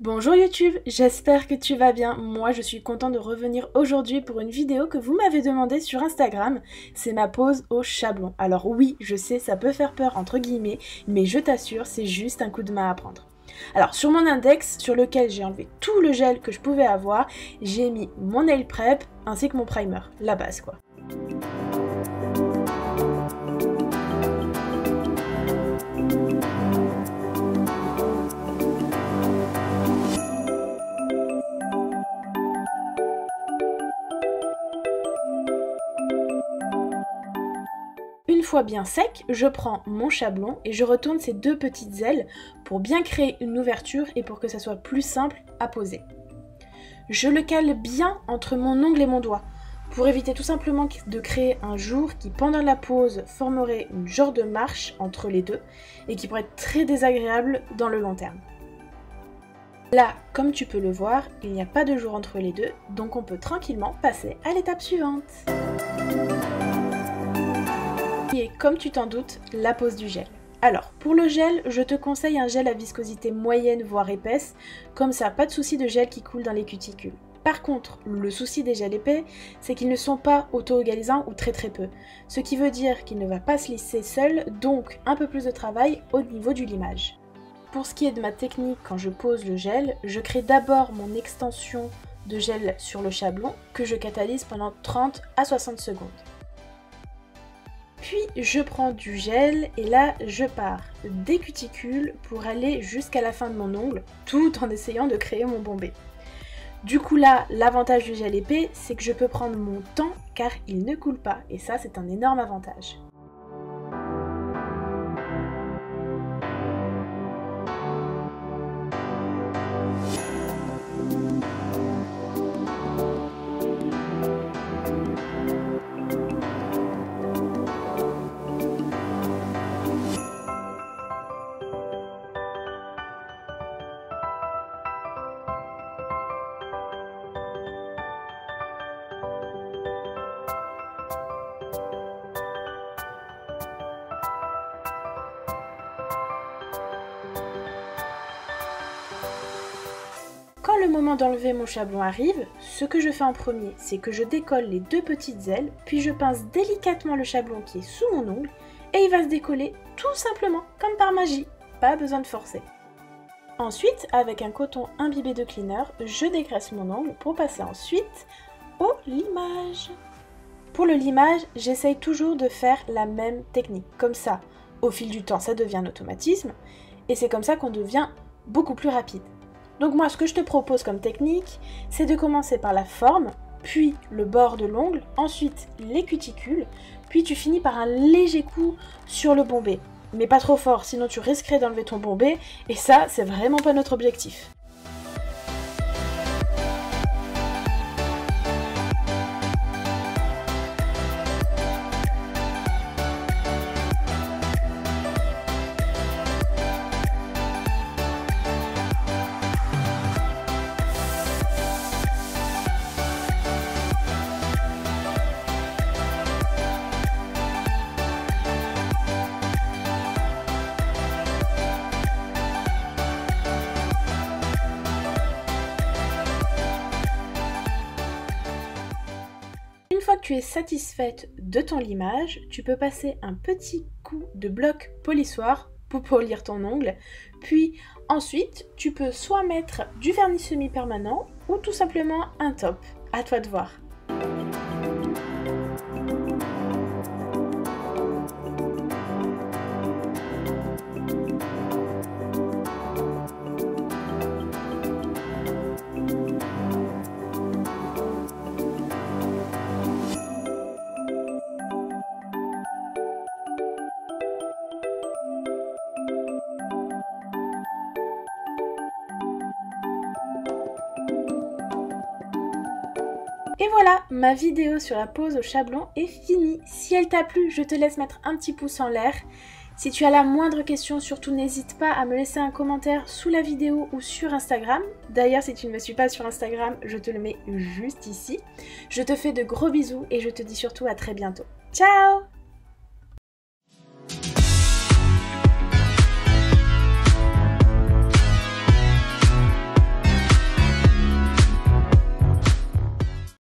Bonjour YouTube, j'espère que tu vas bien. Moi je suis contente de revenir aujourd'hui pour une vidéo que vous m'avez demandé sur Instagram. C'est ma pose au chablon. Alors oui, je sais, ça peut faire peur entre guillemets, mais je t'assure, c'est juste un coup de main à prendre. Alors sur mon index, sur lequel j'ai enlevé tout le gel que je pouvais avoir, j'ai mis mon nail prep ainsi que mon primer, la base quoi. Une fois bien sec, je prends mon chablon et je retourne ces deux petites ailes pour bien créer une ouverture et pour que ça soit plus simple à poser. Je le cale bien entre mon ongle et mon doigt pour éviter tout simplement de créer un jour qui pendant la pose formerait une genre de marche entre les deux et qui pourrait être très désagréable dans le long terme. Là, comme tu peux le voir, il n'y a pas de jour entre les deux, donc on peut tranquillement passer à l'étape suivante. Et comme tu t'en doutes, la pose du gel. Alors, pour le gel, je te conseille un gel à viscosité moyenne voire épaisse, comme ça, pas de souci de gel qui coule dans les cuticules. Par contre, le souci des gels épais, c'est qu'ils ne sont pas auto-égalisants ou très peu, ce qui veut dire qu'il ne va pas se lisser seul, donc un peu plus de travail au niveau du limage. Pour ce qui est de ma technique quand je pose le gel, je crée d'abord mon extension de gel sur le chablon que je catalyse pendant 30 à 60 secondes. Puis je prends du gel et là je pars des cuticules pour aller jusqu'à la fin de mon ongle tout en essayant de créer mon bombé. Du coup là, l'avantage du gel épais, c'est que je peux prendre mon temps car il ne coule pas et ça c'est un énorme avantage. Quand le moment d'enlever mon chablon arrive, ce que je fais en premier, c'est que je décolle les deux petites ailes, puis je pince délicatement le chablon qui est sous mon ongle, et il va se décoller tout simplement, comme par magie, pas besoin de forcer. Ensuite, avec un coton imbibé de cleaner, je dégraisse mon ongle pour passer ensuite au limage. Pour le limage, j'essaye toujours de faire la même technique, comme ça, au fil du temps, ça devient un automatisme, et c'est comme ça qu'on devient beaucoup plus rapide. Donc moi, ce que je te propose comme technique, c'est de commencer par la forme, puis le bord de l'ongle, ensuite les cuticules, puis tu finis par un léger coup sur le bombé. Mais pas trop fort, sinon tu risquerais d'enlever ton bombé, et ça, c'est vraiment pas notre objectif. Une fois que tu es satisfaite de ton limage, tu peux passer un petit coup de bloc polissoir pour polir ton ongle. Puis ensuite, tu peux soit mettre du vernis semi-permanent ou tout simplement un top. À toi de voir. Et voilà, ma vidéo sur la pose au chablon est finie. Si elle t'a plu, je te laisse mettre un petit pouce en l'air. Si tu as la moindre question, surtout n'hésite pas à me laisser un commentaire sous la vidéo ou sur Instagram. D'ailleurs, si tu ne me suis pas sur Instagram, je te le mets juste ici. Je te fais de gros bisous et je te dis surtout à très bientôt. Ciao!